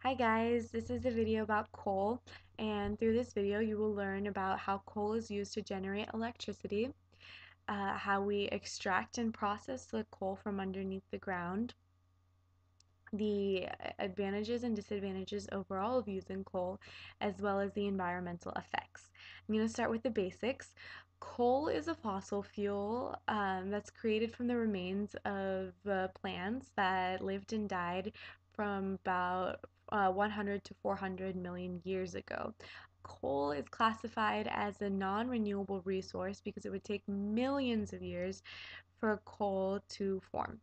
Hi guys, this is a video about coal, and through this video you will learn about how coal is used to generate electricity, how we extract and process the coal from underneath the ground, the advantages and disadvantages overall of using coal, as well as the environmental effects. I'm going to start with the basics. Coal is a fossil fuel that's created from the remains of plants that lived and died from about 100 to 400 million years ago. Coal is classified as a non-renewable resource because it would take millions of years for coal to form.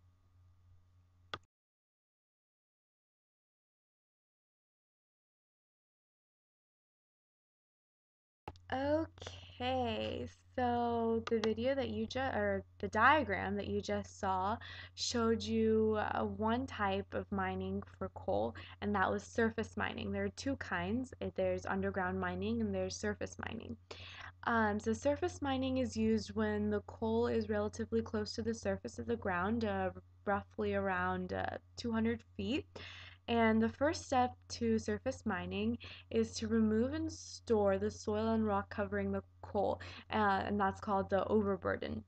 Okay, so the video that you just, or the diagram that you just saw showed you one type of mining for coal, and that was surface mining. There are two kinds. There's underground mining and there's surface mining. So surface mining is used when the coal is relatively close to the surface of the ground, roughly around 200 feet. And the first step to surface mining is to remove and store the soil and rock covering the coal, and that's called the overburden.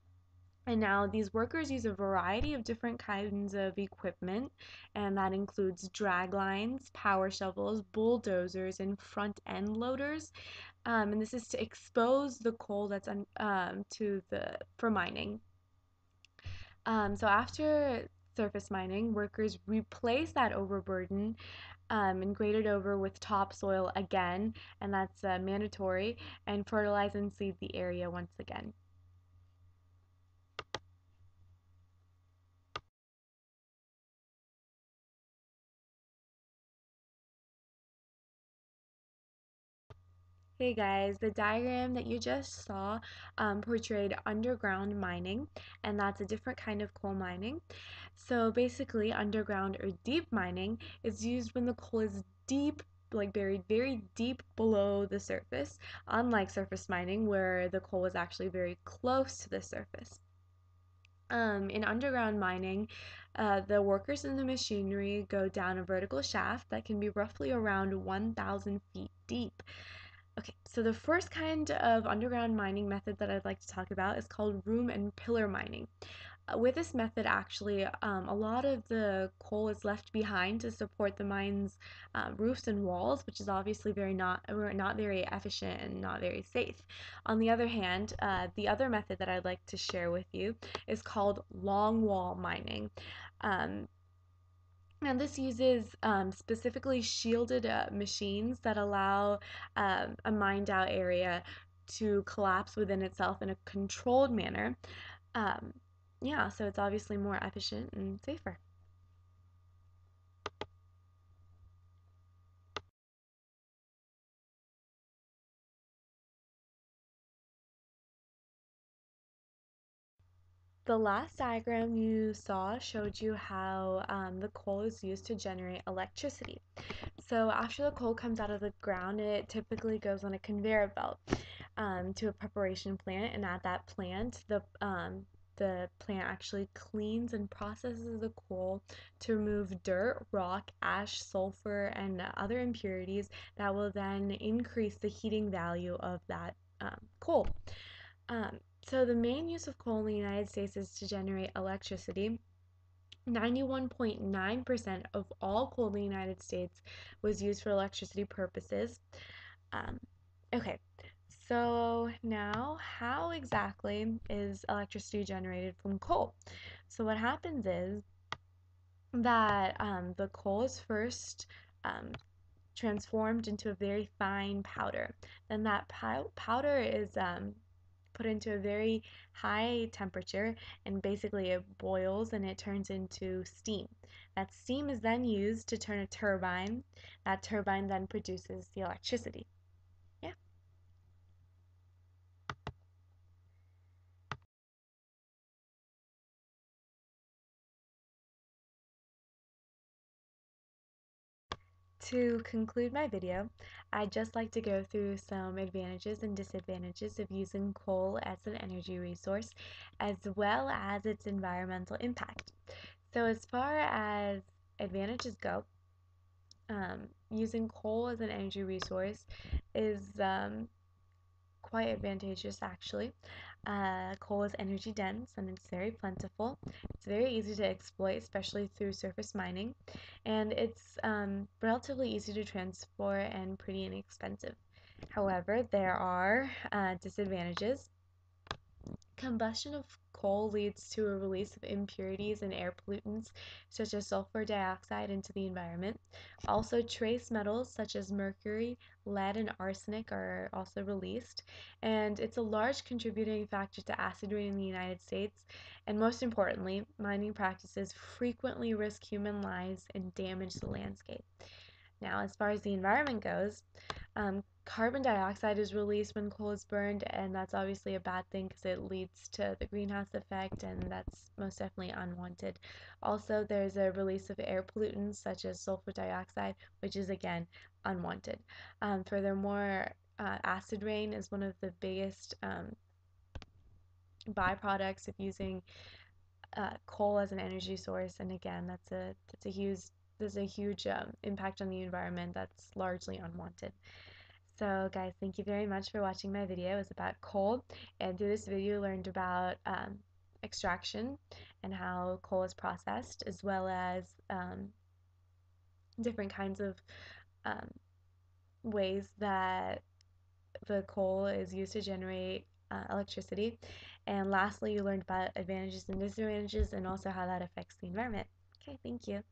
And now these workers use a variety of different kinds of equipment, and that includes drag lines, power shovels, bulldozers, and front end loaders. And this is to expose the coal that's to the for mining. So after surface mining, workers replace that overburden and grade it over with topsoil again, and that's mandatory, and fertilize and seed the area once again. Hey guys, the diagram that you just saw portrayed underground mining, and that's a different kind of coal mining. So basically, underground or deep mining is used when the coal is deep, like buried very deep below the surface, unlike surface mining where the coal is actually very close to the surface. In underground mining, the workers and the machinery go down a vertical shaft that can be roughly around 1,000 feet deep. Okay, so the first kind of underground mining method that I'd like to talk about is called room and pillar mining. With this method, actually, a lot of the coal is left behind to support the mine's roofs and walls, which is obviously not very efficient and not very safe. On the other hand, the other method that I'd like to share with you is called long wall mining. Um, and this uses specifically shielded machines that allow a mined out area to collapse within itself in a controlled manner. Um, yeah, so it's obviously more efficient and safer. The last diagram you saw showed you how the coal is used to generate electricity. So after the coal comes out of the ground, it typically goes on a conveyor belt to a preparation plant, and at that plant, the plant actually cleans and processes the coal to remove dirt, rock, ash, sulfur, and other impurities that will then increase the heating value of that coal. So the main use of coal in the United States is to generate electricity. 91.9% of all coal in the United States was used for electricity purposes. Um, okay, so now how exactly is electricity generated from coal? So what happens is that the coal is first um, transformed into a very fine powder. Then that powder is put into a very high temperature, and basically it boils and it turns into steam. That steam is then used to turn a turbine. That turbine then produces the electricity. Yeah. To conclude my video, I'd just like to go through some advantages and disadvantages of using coal as an energy resource, as well as its environmental impact. So as far as advantages go, using coal as an energy resource is quite advantageous actually. Coal is energy dense and it's very plentiful. It's very easy to exploit, especially through surface mining, and it's relatively easy to transport and pretty inexpensive. However, there are disadvantages. Combustion of coal leads to a release of impurities and air pollutants such as sulfur dioxide into the environment. Also, trace metals such as mercury, lead, and arsenic are also released. And it's a large contributing factor to acid rain in the United States. And most importantly, mining practices frequently risk human lives and damage the landscape. Now, as far as the environment goes, carbon dioxide is released when coal is burned, and that's obviously a bad thing because it leads to the greenhouse effect, and that's most definitely unwanted. Also, there's a release of air pollutants such as sulfur dioxide, which is again unwanted. Furthermore, acid rain is one of the biggest byproducts of using coal as an energy source, and again, that's a huge impact on the environment that's largely unwanted. So guys, thank you very much for watching my video. It was about coal, and through this video you learned about extraction and how coal is processed, as well as different kinds of um, ways that the coal is used to generate electricity. And lastly, you learned about advantages and disadvantages and also how that affects the environment. Okay, thank you.